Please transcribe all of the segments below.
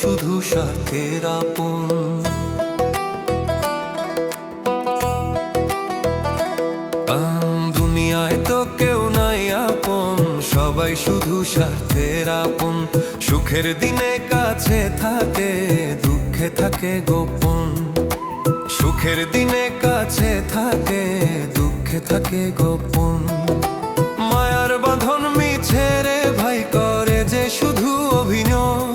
শুধু স্বার্থের আপন। দুনিয়ায় তো কেউ নাই আপন, সবাই শুধু স্বার্থের আপন। সুখের দিনে কাছে থাকে, দুঃখে থাকে গোপন। সুখের দিনে কাছে থাকে, দুঃখে থাকে গোপন। মায়ার বাঁধন মিছে রে ভাই, করে যে শুধু অভিনয়।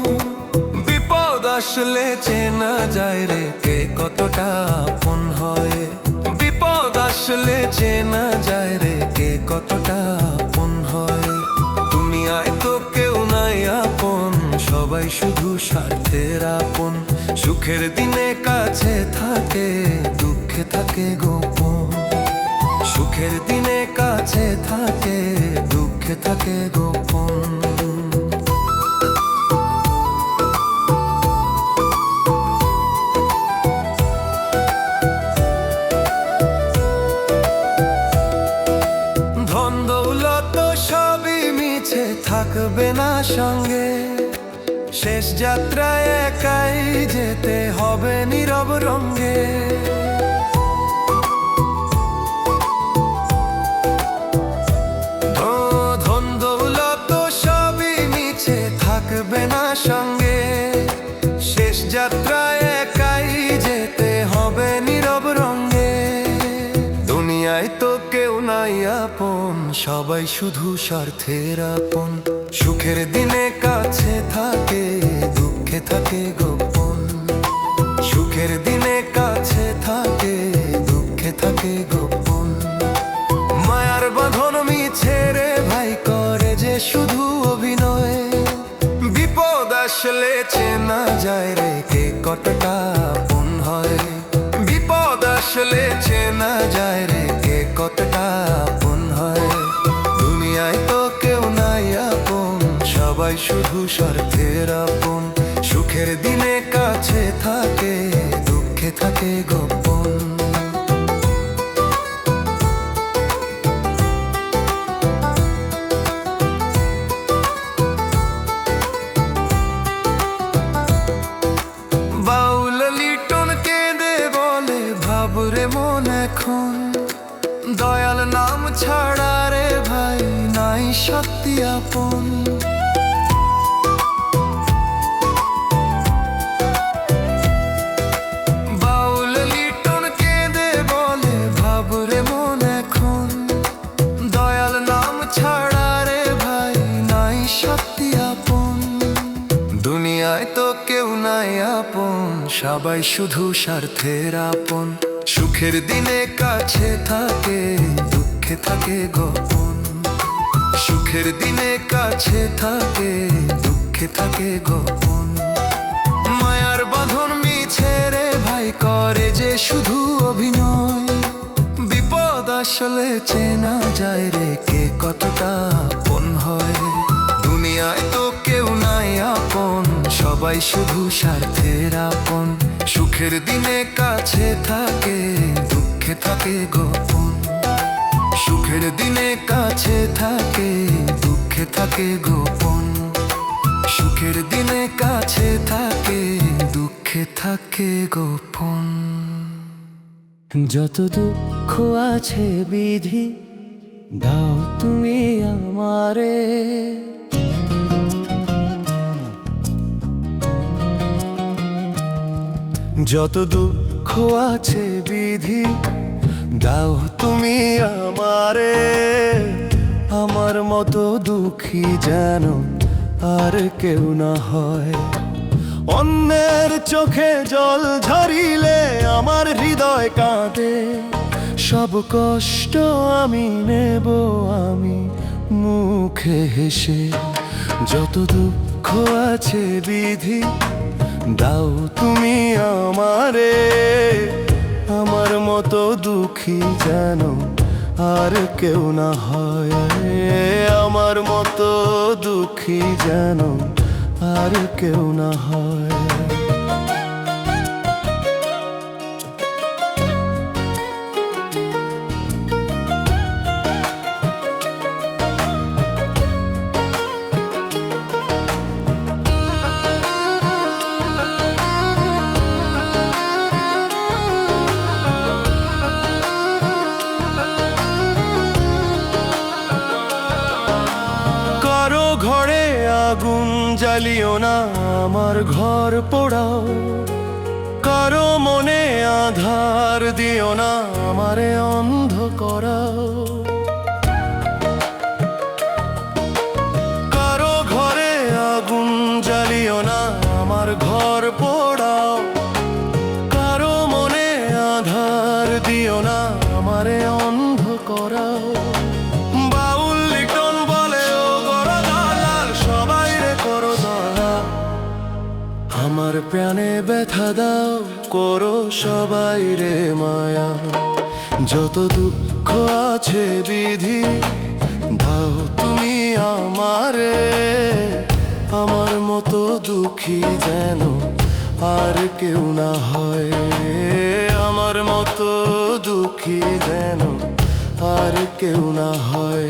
বিপদ আসলে চেনা যায় রে কে কতটা আপন হয়। বিপদ আসলে চেনা যায় রে কে কতটা আপন হয়। দুনিয়ায় তো কেউ নাই আপন, সবাই শুধু স্বার্থের আপন। সুখের দিনে কাছে থাকে, দুঃখে থাকে গোপন। সুখের দিনে কাছে থাকে, দুঃখে থাকে গোপন। ধন দৌলত সবই মিছে, থাকবে না সঙ্গে। শেষ যাত্রায় একাই যেতে হবে নীরব রঙ্গে। ধন দৌলত সবই মিছে, থাকবে না সঙ্গে। শেষ যাত্রায় একাই যেতে হবে নীরব রঙ্গে। দুনিয়ায় তো কেউ নাই আপন, সবাই শুধু স্বার্থের আপন। সুখের দিনে কাছে থাকে, দুঃখে থাকে গোপন। সুখের দিনে কাছে থাকে, দুঃখে থাকে গোপন। মায়ার বাঁধন মিছে রে ভাই, করে যে শুধু অভিনয়। বিপদ আসলে চেনা যায় রে কে কতটা আপন হয়। বিপদ আসলে চেনা যায় রে কে কতটা আপন হয়। দুনিয়ায় তো কেউ নাই আপন, সবাই শুধু স্বার্থের আপন। সুখের দিনে কাছে থাকে, দুঃখে থাকে গোপন। বাউল লিটন কেঁদে বলে, ভাবরে মন এখন দয়াল নাম ছাড়া রে ভাই নাই সত্যি আপন। বাউল লিটন কেঁদে বলে, ভাবরে মন এখন দয়াল নাম ছাড়া রে ভাই নাই সত্যি আপন। দুনিয়ায় তো কেউ নাই আপন, সবাই শুধু স্বার্থের আপন। সুখের দিনে কাছে থাকে, দুঃখে থাকে গোপন। সুখের দিনে কাছে থাকে, দুঃখে থাকে গোপন। মায়ার বাঁধন মিছে রে ভাই, করে যে শুধু অভিনয়। বিপদ আসলে চেনা যায় রে কে কতটা আপন হয়। দুনিয়ায় তো কেউ নাই আপন, সবাই শুধু স্বার্থের আপন। সুখের দিনে কাছে থাকে, দুঃখে থাকে গোপন। সুখের দিনে কাছে থাকে, দুঃখে থাকে গোপন। সুখের দিনে কাছে থাকে, দুঃখে থাকে গোপন। যত দুঃখ আছে বিধি, দাও তুমি আমারে। যত দুঃখ আছে বিধি, দাও তুমি আমারে। আমার মতো দুঃখী যেন আর কেউ না হয়। অন্যের চোখে জল ঝরিলে আমার হৃদয় কাঁদে। সব কষ্ট আমি নেব আমি মুখে হেসে। যত দুঃখ আছে বিধি, দাও তুমি আমারে। আমার মতো দুঃখী যেন আর কেউ না হয়। আমার মতো দুঃখী যেন আর কেউ না হয়। জ্বালিও না আমার ঘর পোড়াও, কারো মনে আধার দিও না আমারে অন্ধ করাও। কারো ঘরে আগুন জ্বালিও না আমার ঘর পোড়াও, কারো মনে আধার দিও না আমারে অন্ধ করাও। বাউল লিটন বলে ও করো দয়াল, সবাই রে করো দয়াল, আমার প্রাণে ব্যথা দাও, করো সবাই রে মায়া। যত দুঃখ আছে বিধি দাও তুমি আমারে, আমার মতো দুঃখী যেন আর কেউ না হয়, আমার মতো দুঃখী যেন আর কেউ না হয়।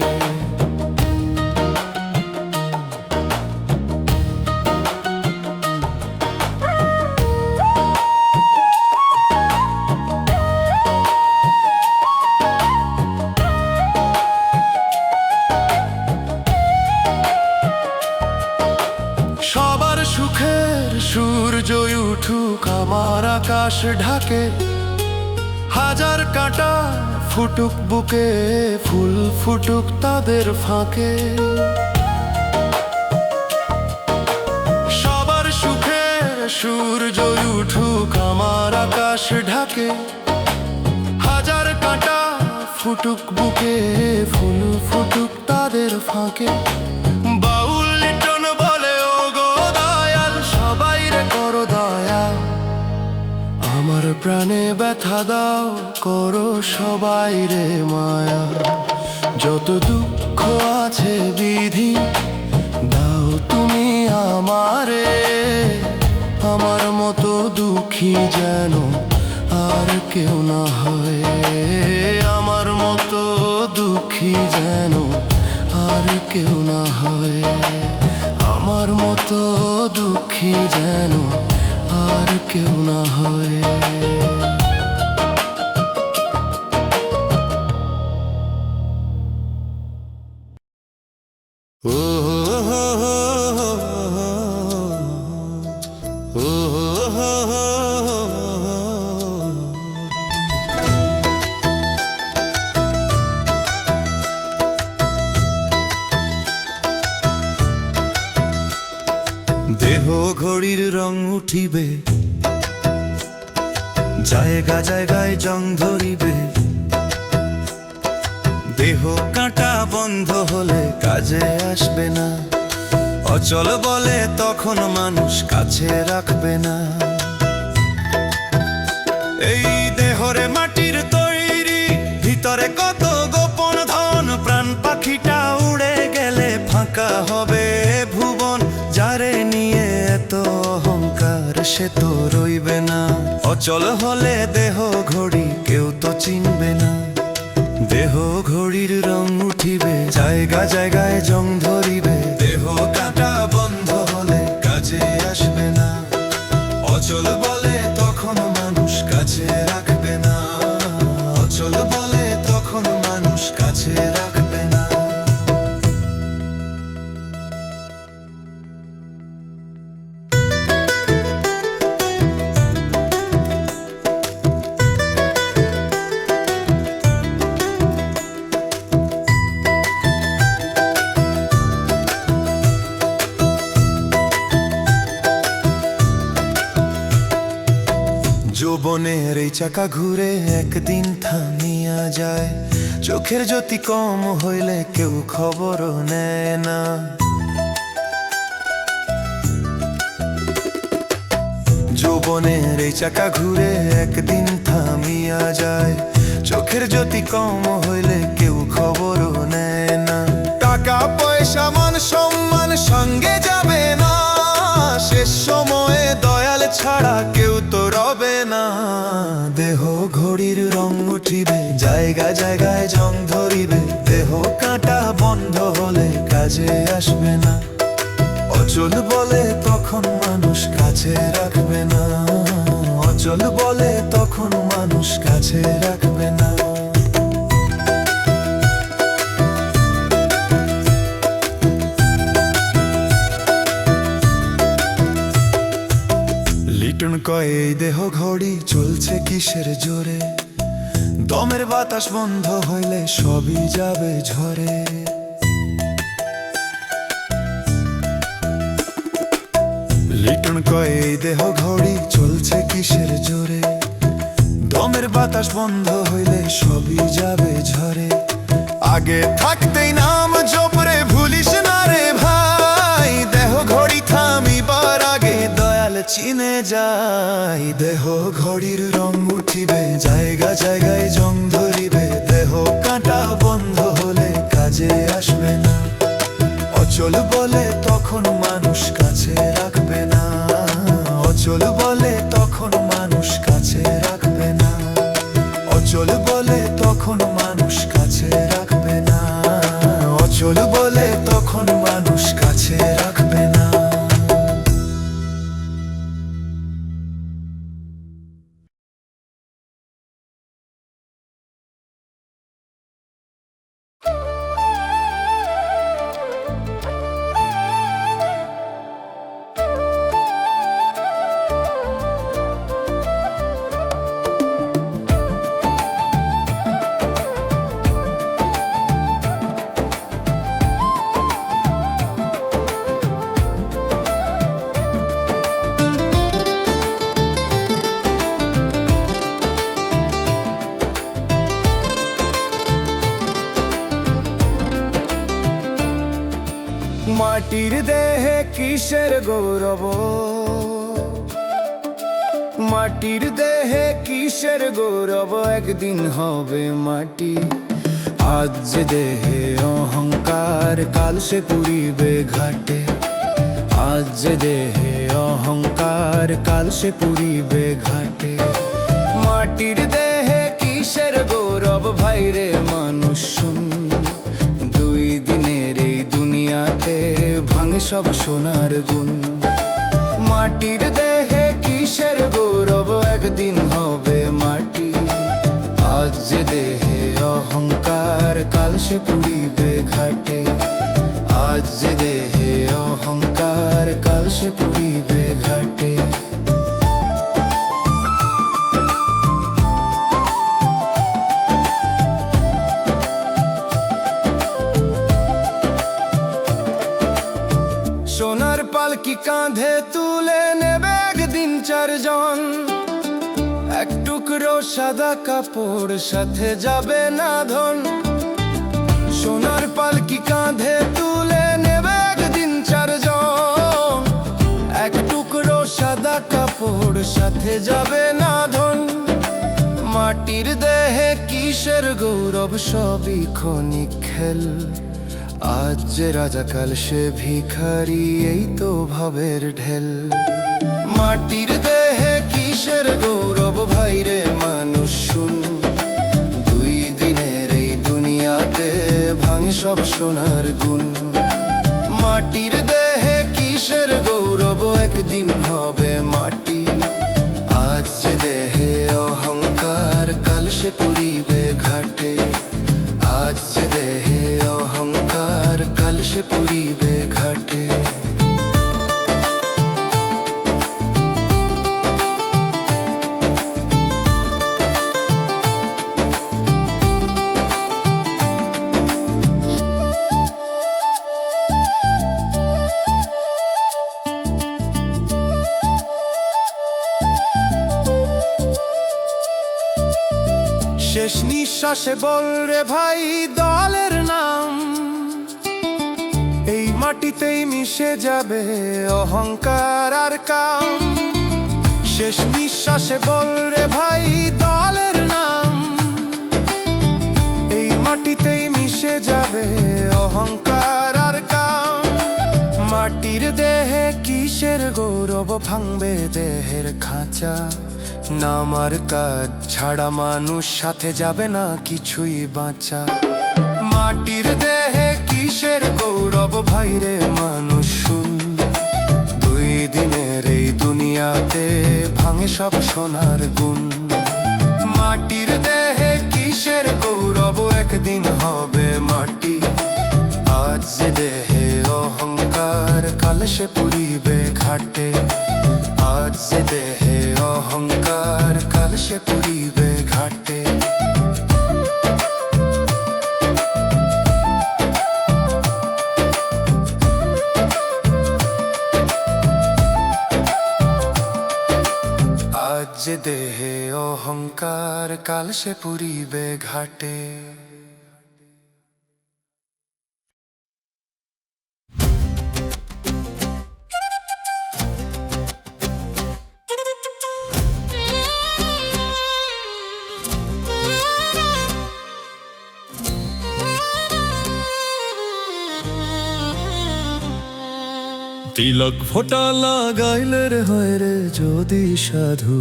সবার সুখের সূর্য উঠুক আমার আকাশ ঢাকে, হাজার কাঁটা ফুটুক বুকে, ফুল ফুটুক তাদের ফাঁকে। সবার সুখের সূর্য উঠুক আমার আকাশ ঢাকে, হাজার কাঁটা ফুটুক বুকে, ফুল ফুটুক তাদের ফাঁকে। বাউল লিটন বলে ও গো দয়াল, সবাই রে করো দয়াল, আমার প্রাণে ব্যথা দাও, করো সবাই রে মায়া। যত দুঃখ আছে বিধি দাও তুমি আমারে, আমার মতো দুঃখী যেন আর কেউ না হয়, আমার মতো দুঃখী যেন আর কেউ না হয়, আমার মতো দুঃখী যেন আর কেউ না হয়। ও হো হো হো, ও হো হো হো। দেহ ঘড়ির রং উঠিবে, জায়গা জায়গায় জং ধরিবে, দেহ কাঁটা বন্ধ হলে কাজে আসবে না, অচল বলে তখন মানুষ কাছে রাখবে না। এই দেহরে মাটির তৈরি, ভিতরে কত গোপন ধন, প্রাণ পাখিটা উড়ে গেলে ফাঁকা হবে ভুবন, যারে নিয়ে এত অহংকার সে তো রইবে না, অচল হলে দেহ ঘড়ি কেউ তো চিনবে না। দেহ ঘড়ির রং উঠিবে, জায়গা জায়গায় জং ধরিবে, দেহ কাটা বন্ধ হলে কাজে আসবে না, অচল বলে তখন মানুষ কাছে রাখবে না, অচল বলে তখন মানুষ কাছে রাখবে না। যৌবনের এই চাকা ঘুরে একদিন থামিয়া যায়, চোখের জ্যোতি কম হইলে কেউ খবরও নেয় না। যৌবনের এই চাকা ঘুরে একদিন থামিয়া যায়, চোখের জ্যোতি কম হইলে কেউ খবরও নেয় না। টাকা পয়সা মান সম্মান সঙ্গে যাবে না, শেষ সময়ে দয়াল ছাড়া কেউ তো রবে না। দেহ ঘড়ির রং উঠিবে, জায়গা জায়গায় জং ধরিবে, দেহ কাঁটা বন্ধ হলে কাজে আসবে না, অচল বলে তখন মানুষ কাছে রাখবে না, অচল বলে তখন মানুষ কাছে রাখবে না। কয় এই দেহ ঘড়ি চলছে কিসের জোরে, দমের বাতাস বন্ধ হইলে সবই যাবে ঝরে। লিটন কয় এই দেহ ঘড়ি চলছে কিসের জোরে, দমের বাতাস বন্ধ হইলে সবই যাবে ঝরে। আগে থাকতেই নাম জপরে ভুলিস না রে ভাই, দেহ ঘড়ি থামিবার আগে দয়াল চিনে যায়। দেহ ঘড়ির রং উঠিবে, জায়গা জায়গায় জং ধরিবে, দেহ কাঁটা বন্ধ হলে কাজে আসবে না। অচল বলে তখন মানুষ কাছে রাখবে না, অচল বলে তখন মানুষ কাছে রাখবে না, অচল বলে তখন মানুষ কাছে রাখবে না, অচল বলে তখন মানুষ কাছে রাখবে না। মাটির দেহে কিসের গৌরব, মাটির দেহে কিসের গৌরব, একদিন হবে মাটি। আজ যে দেহে অহংকার, কাল সে পুরিবে ঘাটে। আজ যে দেহে অহংকার, কাল সে পুরিবে ঘাটে। মাটির দেহে কিসের গৌরব, ভাইরে মানুষ শুন, দুই দিনের এই দুনিয়াতে ভাঙে সব সোনার গুণ। মাটির দেহে কিসের গৌরব, একদিন হবে মাটি। আজ যে দেহে অহংকার, কাল সে পুরিবে ঘাটে। আজ যে দেহে অহংকার, কাল সে পুরিবে ঘাটে। সোনার পালকি কাঁধে তুলে নেবে একদিন চারজন, এক টুকরো সাদা কাপড় সাথে যাবে না ধন। সোনার পালকি কাঁধে তুলে নেবে একদিন চারজন, এক টুকরো সাদা কাপড় সাথে যাবে না ধন। মাটির দেহে কিসের গৌরব, সবই ক্ষণিক খেল। আজ যে রাজা, কাল সে ভিখারি, এই তো ভাবের ঢেল। মাটির দেহে কিসের গৌরব, ভাইরে মানুষ শুন, দুই দিনের এই দুনিয়াতে ভাঙে সব সোনার গুণ। মাটির দেহে কিসের গৌরব, একদিন হবে মাটি। আজ যে দেহে অহংকার, কাল সে পুরিবে ঘাটে। আজ যে দেহে অহংকার, কাল সে পুরিবে ঘাটে। শেষ নিঃশ্বাসে বল রে ভাই দলের নাম, এই মাটিতেই মিশে যাবে অহংকার আর কাম। শেষ নিঃশ্বাসে বল রে ভাই দলের নাম, এই মাটিতেই মিশে যাবে অহংকার আর কাম। মাটির দেহে কিসের গৌরব, ভাঙবে দেহের খাঁচা। নামার কাজ ছাড়া মানুষ সাথে যাবে না কিছুই বাঁচা। মাটির দেহে কিসের গৌরব, ভাইরে মানুষ শুন, দুই দিনের এই দুনিয়াতে ভাঙে সব সোনার গুণ। মাটির দেহে কিসের গৌরব, একদিন হবে মাটি। আজ যে দেহে অহংকার, কাল সে পুরিবে ঘাটে। আজ যে দেহে অহংকার কাল সে পুরিবে ঘাটে। আজ যে দেহে অহংকার কাল সে পুরিবে ঘাটে। তিলক ফোঁটা লাগাইলে রে হয় রে যদি সাধু,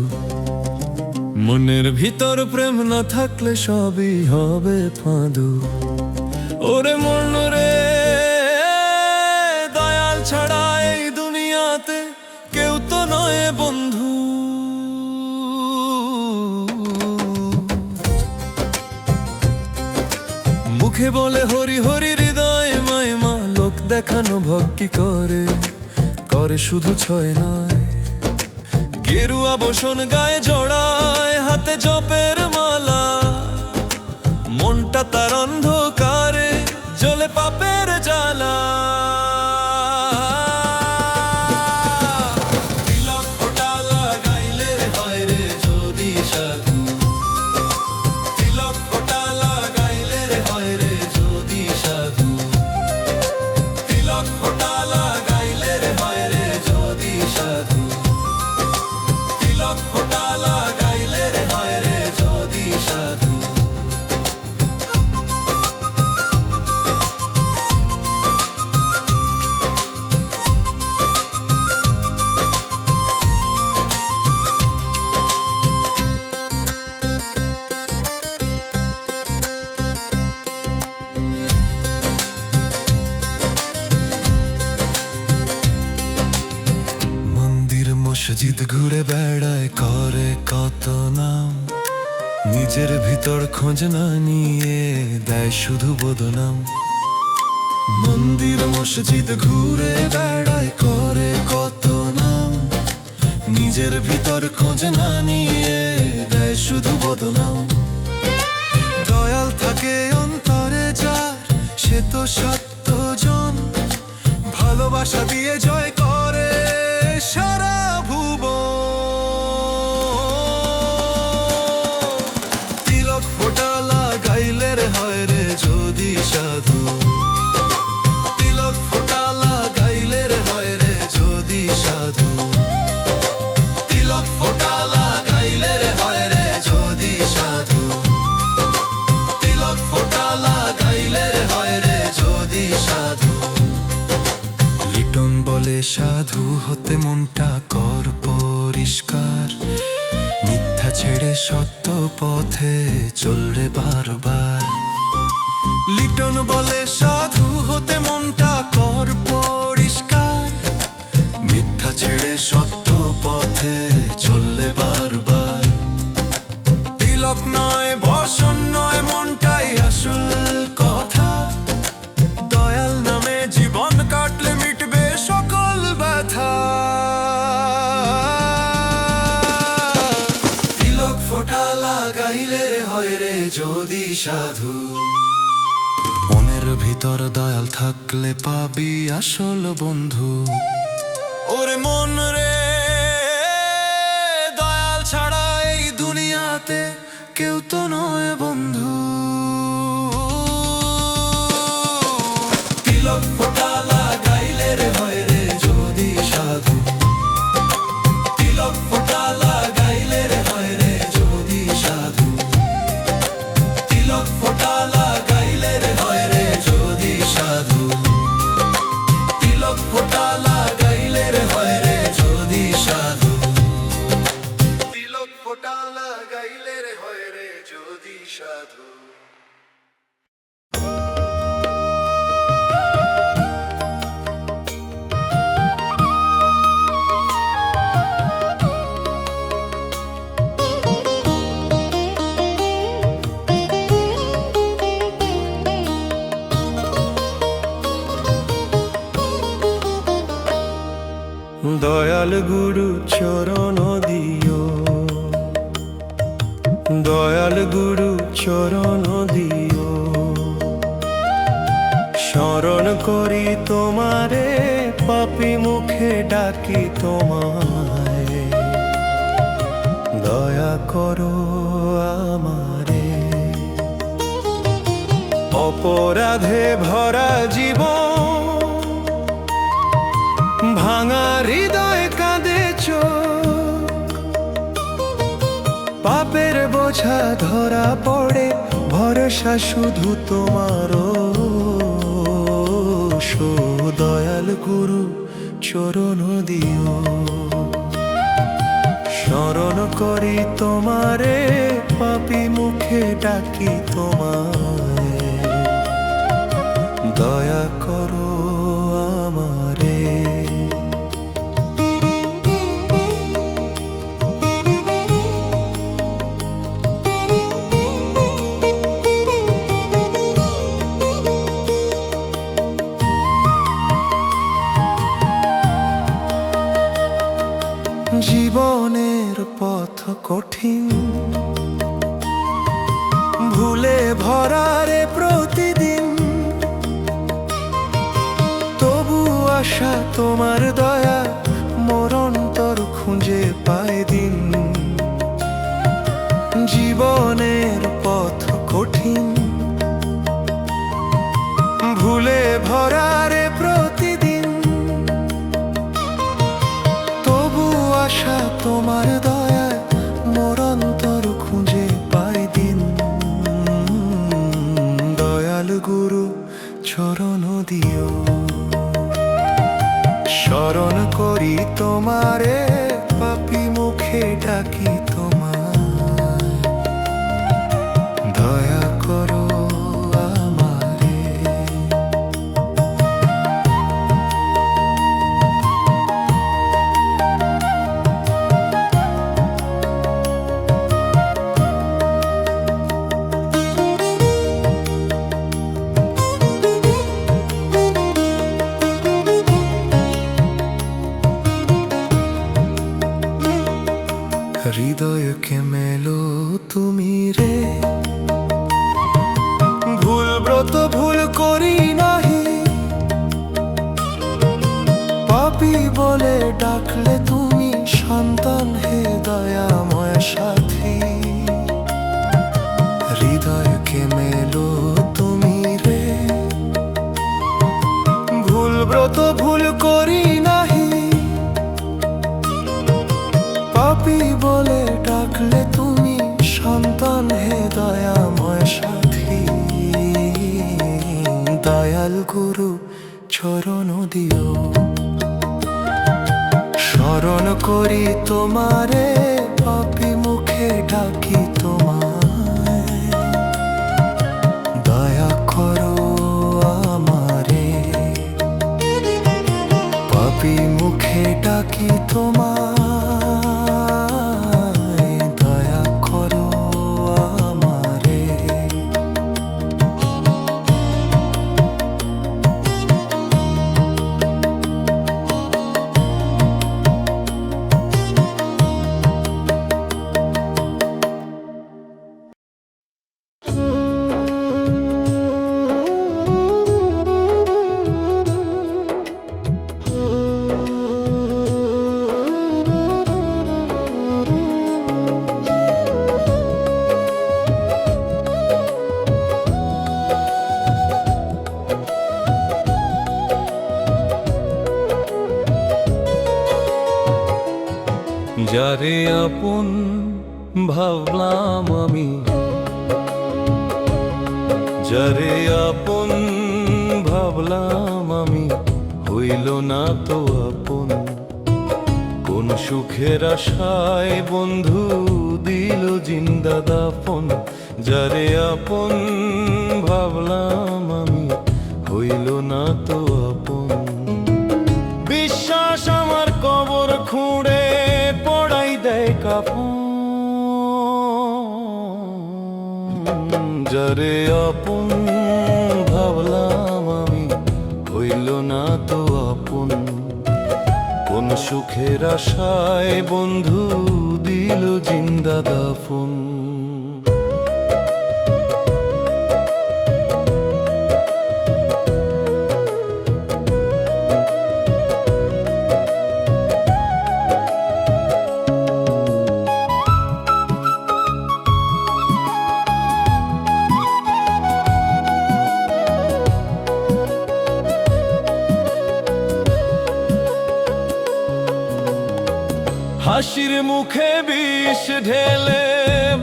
মনের ভিতর প্রেম না থাকলে সবই হবে ফাঁদু। ওরে মন রে, দয়াল ছাড়া এই দুনিয়াতে কেউ তো নয় বন্ধু। মুখে বলে হরি হরি, হৃদয় মায়মা, লোক দেখানো ভক্তি করে, করে শুধু ছয় নয়। গেরুয়া বসন গায়ে জড়ায়, হাতে জপের মালা, মনটা তার অন্ধকারে জ্বলে পাপের জ্বালা। তিলক ফোঁটা লাগাইলে হয় রে যদি সাধু, তিলক ফোঁটা লাগাইলে হয় রে যদি সাধু, তিলক ফোঁটা লাগাইলে হয় রে যদি সাধু, তিলক ফোঁটা লাগাইলে হয় রে যদি সাধু। মন্দির মসজিদ ঘুরে বেড়ায়, করে কত নাম, নিজের ভিতর খোঁজ না নিয়ে দেয় শুধু বদনাম। মন্দির মসজিদ ঘুরে বেড়ায়, করে কত নাম, নিজের ভিতর খোঁজ না নিয়ে দেয় শুধু বদনাম। দয়াল থাকে অন্তরে যার, সে তো সত্যজন, ভালোবাসা দিয়ে জয় করে সারা ভুবন। তিলক ফোঁটা লাগাইলে হয় রে যদি সাধু, তিলক ফোঁটা লাগাইলে হয় রে যদি সাধু, তিলক ফোঁটা লাগাইলে হয় রে যদি সাধু, তিলক ফোঁটা লাগাইলে হয় রে যদি সাধু। লিটন বলে সাধু হতে মনটা কর পরিষ্কার, মিথ্যা ছেড়ে সত্য পথে চলরে বারবার। লিটন বলে সাধু হতে মনটা কর পরিষ্কার, মিথ্যা ছেড়ে সত্য পথে চললে বারবার। তিলক নয় বসন নয়, মনটাই আসল কথা, দয়াল নামে জীবন কাটলে মিটবে সকল ব্যথা। তিলক ফোঁটা লাগাইলে হয় রে যদি সাধু, মনের ভিতর দয়াল থাকলে পাবি আসল বন্ধু। ওরে মন রে, দয়াল ছাড়া এই দুনিয়াতে কেউ তো নয় বন্ধু। তিলক ফোঁটা লাগাইলে হয় রে যদি সাধু, তিলক ফোঁটা লাগাইলে হয় রে যদি সাধু, তিলক ফোঁটা লাগাইলে হয় রে যদি সাধু, তিলক ফোঁটা লাগাইলে হয় রে যদি সাধু, তিলক ফোঁটা লাগাইলে হয় রে যদি সাধু। দয়াল গুরু চরণ দিও, দয়াল গুরু চরণ দিও, স্মরণ করি তোমারে, পাপী মুখে ডাকি তোমায়, দয়া করো আমারে। অপরাধে ভরা জীবন, ভাঙা হৃদয় কাঁদে চোখ, পাপের বোঝা ধরা পড়ে, ভরসা শুধু তোমারও। দয়াল গুরু চরণ দিও, স্মরণ করি তোমারে, পাপী মুখে ডাকি তোমায়, দয়া করো আমারে। জীবনের পথ কঠিন, ভুলে ভরা রে প্রতিদিন, তবু আশা তোমার দয়া, মোর অন্তর খুঁজে পায় দিন। জীবনের পথ কঠিন, ভুলে ভরা রে প্রতিদিন, তবু আশা তোমার দয়া, মোর অন্তর খুঁজে পায় দিন। দয়াল গুরু চরণ দিও, স্মরণ করি তোমারে, পাপী মুখে ডাকি তোমায়, দয়া করো আমারে। হৃদয়কে মেলো তুমি রে, ভুল ব্রত ভুল করি নাহি, পাপী বলে ডাকলে তুমি সন্তান হে দয়াময় সাথী। হৃদয়কে মেলো তুমি রে, ভুল ব্রত ভুল করি নাহি, পাপী বলে ডাকলে তুমি সন্তান হে দয়াময় সাথী। দয়াল গুরু চরণ দিও, স্মরণ করি তোমারে, পাপী মুখে ডাকি তোমায়, দয়া করো আমারে। পাপী মুখে ডাকি তোমায়, যারে আপন ভাবলাম আমি, যারে আপন ভাবলাম আমি, হইল না তো আপন। কোন সুখের আশায় বন্ধু দিল জিন্দা দাফন। যারে আপন ভাবলাম আমি, হইল না তো আপন। বিশ্বাস আমার কবর খুঁড়ে পড়াই দেয় কাফন। যারে আপন ভাবলাম আমি, হইল না তো আপন। কোন সুখের আশায় বন্ধু দিল জিন্দা দাফন। মুখে বিষ ঢেলে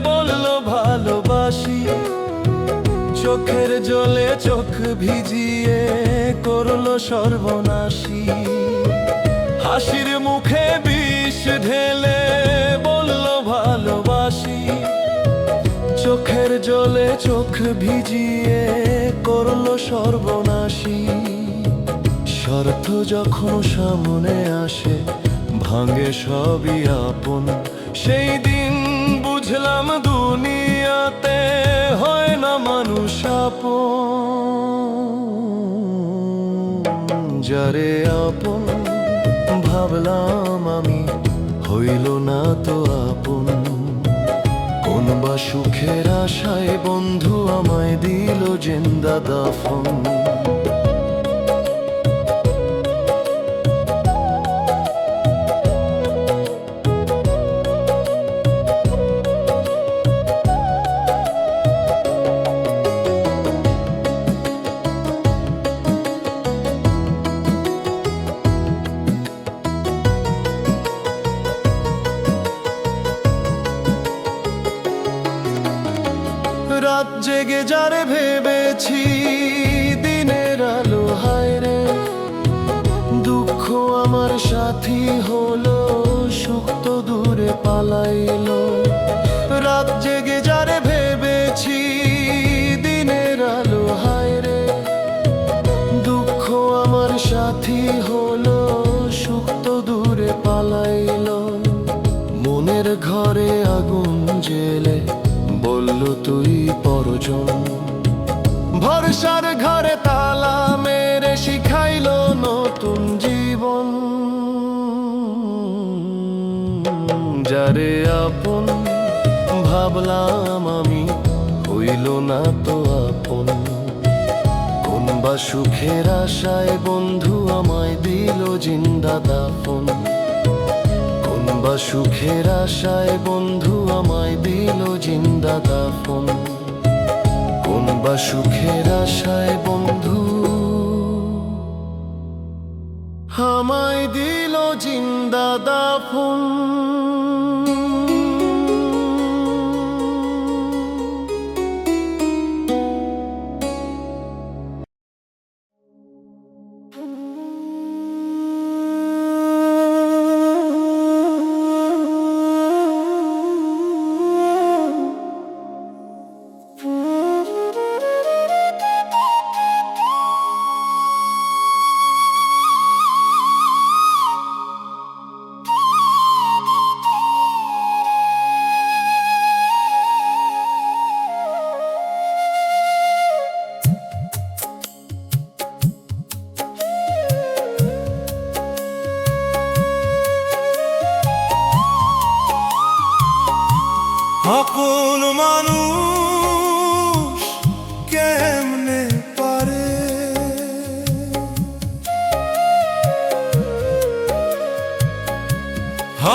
বলল ভালোবাসি, চোখের জলে চোখ ভিজিয়ে করলো সর্বনাশী। হাসির মুখে বিষ ঢেলে বলল ভালোবাসি, চোখের জলে চোখ ভিজিয়ে করলো সর্বনাশী। স্বার্থ যখন সামনে আসে ভাঙে সবই আপন, সেই দিন বুঝলাম দুনিয়াতে হয় না মানুষ আপন। যারে আপন ভাবলাম আমি হইল না তো আপন, কোন বা সুখের আশায় বন্ধু আমায় দিল জিন্দা দাফন। রাত জেগে যারে ভেবেছি দিনের আলো হায় রে, দুঃখ আমার সাথী হলো সুখ তো দূরে পালাইলো। রাত জেগে যারে ভেবেছি দিনের আলো হায় রে, দুঃখ আমার সাথী হলো সুখ তো দূরে পালাইলো। মনের ঘরে আগুন জেলে বলল তুই পরজন, ভরসার ঘরে তালা মেরে শিখাইলো নতুন জীবন। যারে আপন ভাবলাম আমি হইল না তো আপন, কোন বা সুখের আশায় বন্ধু আমায় দিল জিন্দা দাফন। কোন বা সুখের আশায় বন্ধু আমায় দিল জিন্দা দাফন, কোন বা সুখের আশায় বন্ধু আমায় দিল জিন্দা দাফন। আপন মানুষ কেমনে পারে,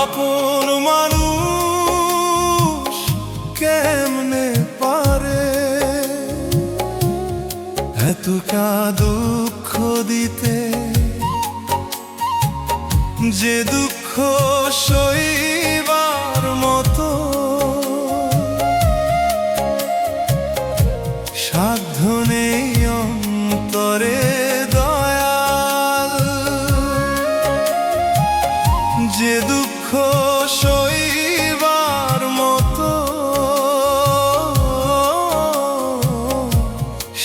আপন মানুষ কেমনে পারে এতটা দুঃখ দিতে, যে দুঃখ সইবার মতো সাধ্য নেই অন্তরে দয়াল। যে দুঃখ সইবার মতো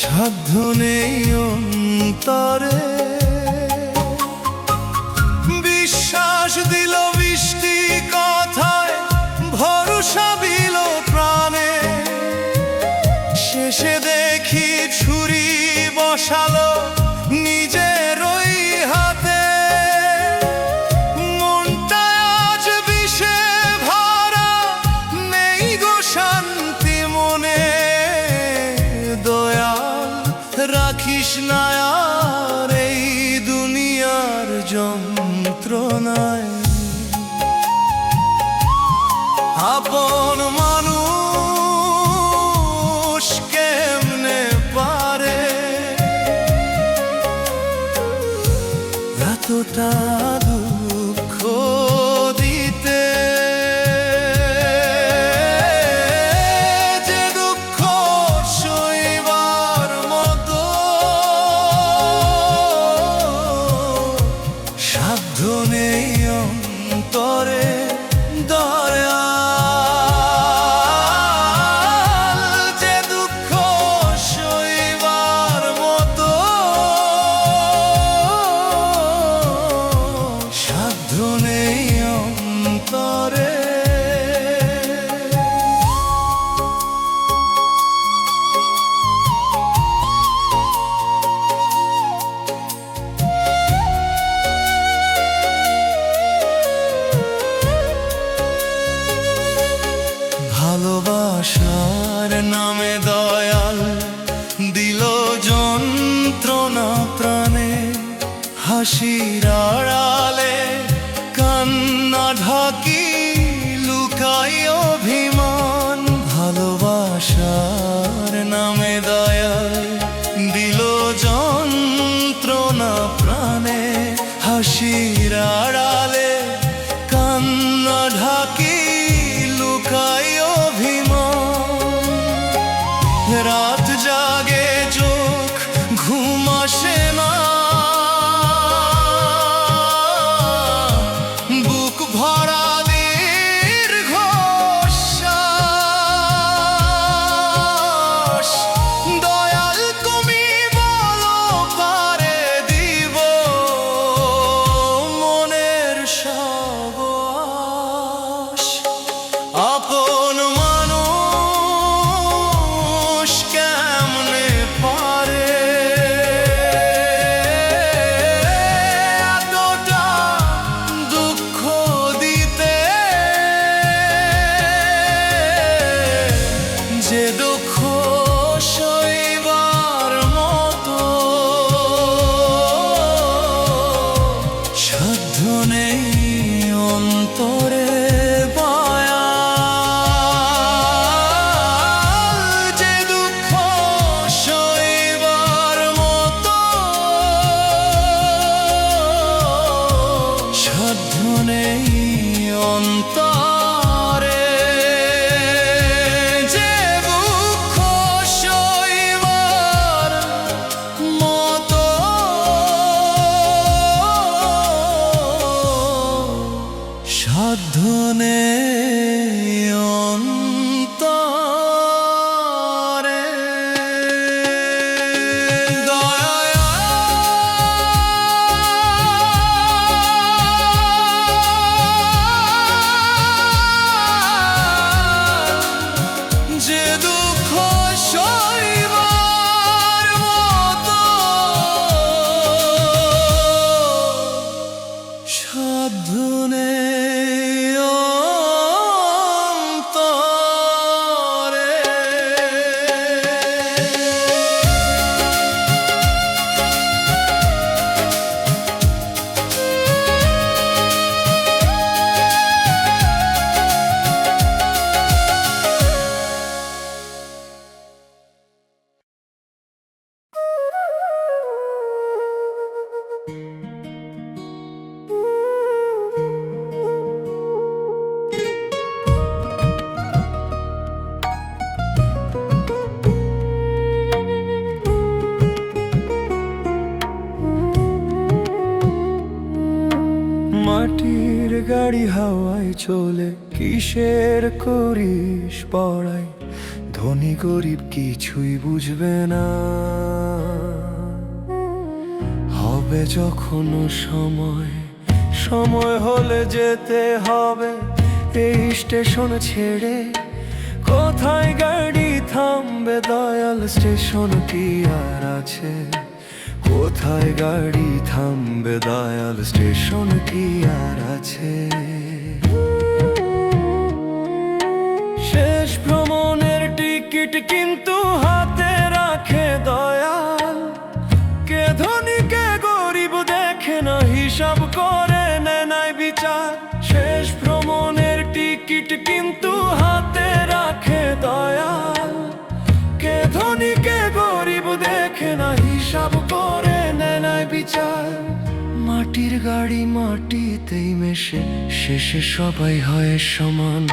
সাধ্য নেই অন্তরে, বিশ্বাস দিল বৃষ্টি কথায়, ভরসা দিল প্রাণে, শেষে দেখি ছুরি বসালো নিজের ওই হাতে। মনটা আজ বিষে ভরা, নেই গো শান্তি মনে, দয়াল রাখিস না আর এই দুনিয়ার যন্ত্রণায়। আপন মানুষ কেমনে পারে এতটা দুঃখ দিতে। নামে দয়াল দিল যন্ত্রণা প্রাণে, হাসির আড়ালে কান্না ঢাকি লুকাই অভিমান। ভালোবাসার নামে দয়াল দিল যন্ত্রণা প্রাণে, হাসির আড়ালে কান্না ঢাকি লুকাই অভিমান। রাত জাগে চোখ ঘুম আসে না, বুক ভরা দীর্ঘশ্বাস। দয়াল তুমি বলো পারে দিব মনের সব আশ। আপন মানুষ কেমনে পারে এতটা দুঃখ দিতে, যে দুঃখ সইবার মতো সাধ্য নেই অন্তরে পায়া। যে দুঃখ সইবার মতো সাধ্য নেই অন্তরে, যে দুঃখ সইবার মতো সাধ্য নেই অন্তরে। যে দুঃখ সইবার মতো সাধ্য নেই অন্তরে। মাটির গাড়ি হাওয়ায় চলে, কিসের করিস পড়াই, ধনী গরিব কিছুই বুঝবে না। হবে যখন সময়, সময় হলে যেতে হবে এই স্টেশন ছেড়ে। কোথায় গাড়ি থামবে দয়াল, স্টেশন কি আর আছে? কোথায় গাড়ি থামবে দয়াল, স্টেশন কি আর আছে? শেষ ভ্রমণের টিকিট কিন্তু হাতে রাখে দয়াল, কে ধনী কে গরিব দেখে না, হিসাব করে নেয় বিচার। শেষ ভ্রমণের টিকিট কিন্তু হাতে রাখে দয়াল, কে ধনী কে গরিব দেখে না, হিসাব করে নেয় বিচার। মাটির গাড়ি মাটিতেই মেশে, শেষে সবাই হয় সমান।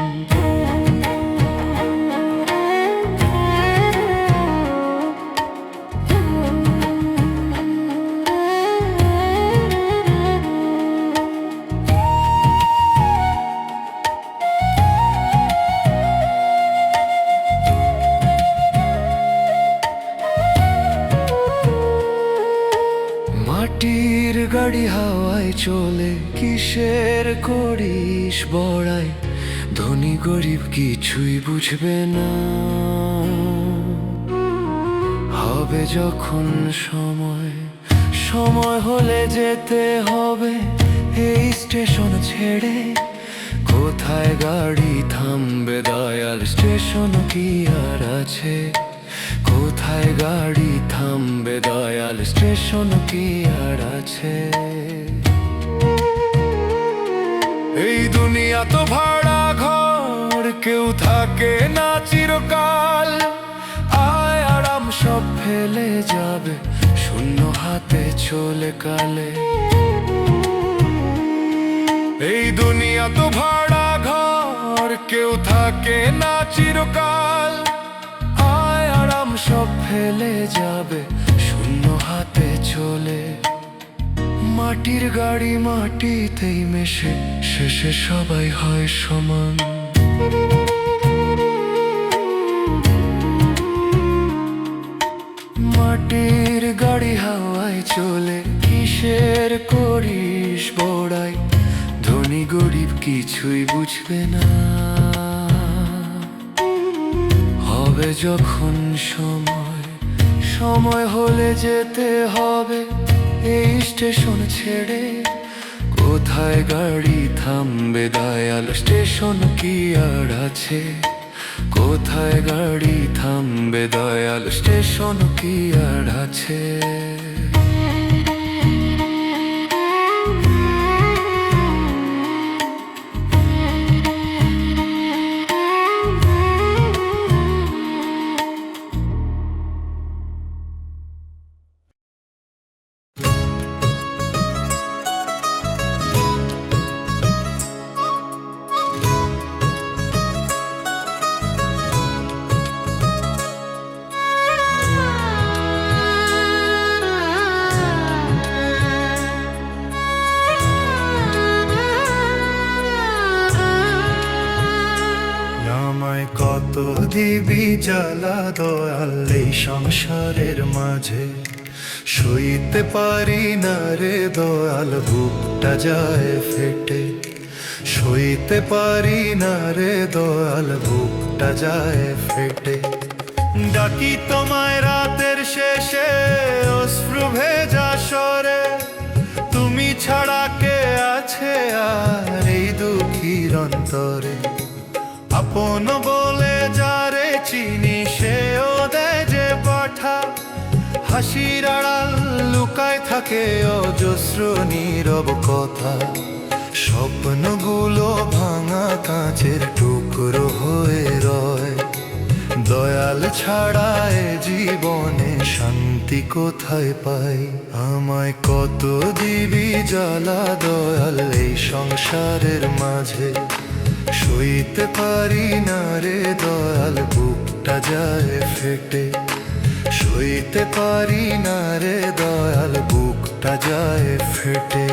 মাটির গাড়ি হাওয়ায় চলে, কিসের করিস বড়াই, ধনী গরিব কিছুই বুঝবে না। হবে যখন সময়, সময় হলে যেতে হবে এই স্টেশন ছেড়ে। কোথায় গাড়ি থামবে দয়াল স্টেশন কি আর আছে কোথায় গাড়ি থামবে দয়াল স্টেশন কি আর আছে এই দুনিয়া তো ভাড়া ঘর কেউ থাকে না চিরকাল আয় আরাম সব ফেলে যাবে শূন্য হাতে চলে কালে এই দুনিয়া তো ভাড়া ঘর কেউ থাকে না চিরকাল আয় আরাম সব ফেলে যাবে শূন্য হাতে চলে মাটির গাড়ি মাটিতেই মেশে শেষে সবাই হয় সমান মাটির গাড়ি হাওয়ায় চলে কিসের করিস বড়াই ধনী গরিব কিছুই বুঝবে না হবে যখন সময় সময় হলে যেতে হবে এই স্টেশন ছেড়ে কোথায় গাড়ি থামবে দয়াল স্টেশন কি আর আছে কোথায় গাড়ি থামবে দয়াল স্টেশন কি আর আছে আমায় কত দিবি জ্বালা দয়াল এই সংসারের মাঝে সইতে পারি না রে দয়াল বুকটা যায় ফেটে সইতে পারি না রে দয়াল বুকটা যায় ফেটে ডাকি তোমায় রাতের শেষে অশ্রু ভেজা স্বরে তুমি ছাড়া কে আছে আর এই দুঃখীর অন্তরে আপন বলে যারে চিনি সেও দেয় যে পাঠা হাসির আড়াল লুকায় থাকে অজস্র নীরব কথা স্বপ্নগুলো ভাঙা কাঁচের টুকরো হয়ে রয় দয়াল ছাড়া এ জীবনে শান্তি কোথায় পাই আমায় কত দিবি জ্বালা দয়াল এই সংসারের মাঝে সইতে পারি না রে দয়াল বুকটা যায় ফেটে সইতে পারি না রে দয়াল বুকটা যায় ফেটে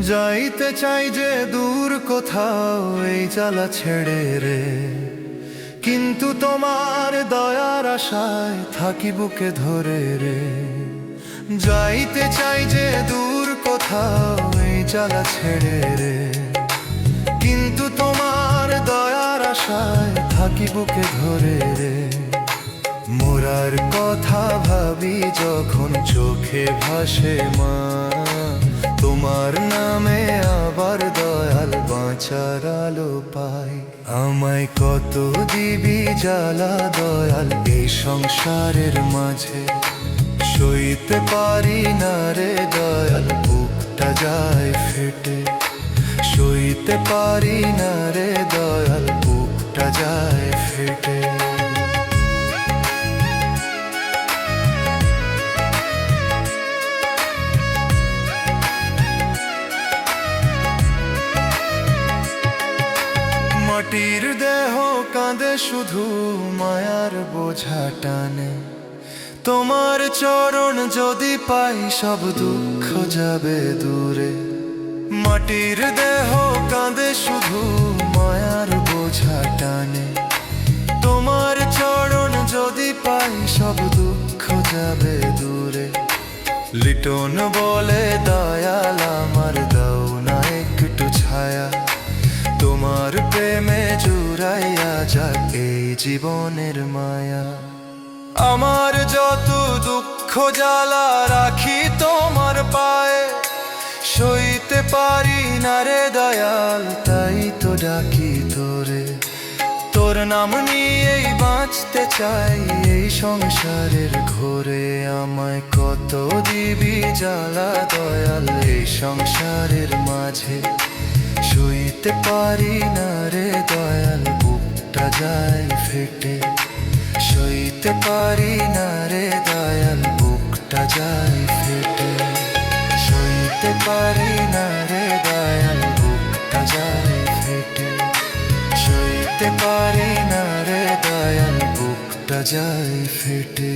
যাইতে চাই যে দূর কোথাও এই জ্বালা ছেড়ে রে কিন্তু তোমার দয়ার আশায় থাকি বুকে ধরে রে যাইতে চাই যে দূর কোথাও এই জ্বালা ছেড়ে রে কিন্তু তোমার দয়ার আশায় থাকি বুকে ধরে রে মোরার কথা ভাবি যখন চোখে ভাসে মা তোমার নামে আবার দয়াল বাঁচার আলো পাই আমায় কত দিবি জ্বালা দয়াল এই সংসারের মাঝে সইতে পারি না রে দয়াল বুকটা যায় ফেটে সইতে পারি না রে দয়াল বুকটা যায় ফেটে মাটির দেহ কাঁদে শুধু মায়ার বোঝা টানে তোমার চরণ যদি পাই সব দুঃখ যাবে দূরে মাটির দেহ কাঁদে শুধু মায়ার বোঝা টানে তোমার চরণ যদি পাই সব দুঃখ যাবে দূরে লিটন বলে দয়াল আমার দাও না এক ফুরাইয়া যাক এই জীবনের মায়া। আমার যত দুঃখ জ্বালা রাখি তোমার পায়ে, সইতে পারি না রে দয়াল, তাই তো ডাকি তোরে। তোর নাম নিয়েই বাঁচতে চাই এই সংসারের ঘোরে। আমায় কত দিবি জ্বালা দয়াল এই সংসারের মাঝে, সইতে পারি না রে দয়াল, বুকটা যায় ফেটে। সইতে পারি না রে দয়াল, বুকটা যায় ফেটে। সইতে পারি না রে দয়াল, বুকটা যায় ফেটে। সইতে পারি না রে দয়াল, বুকটা যায় ফেটে।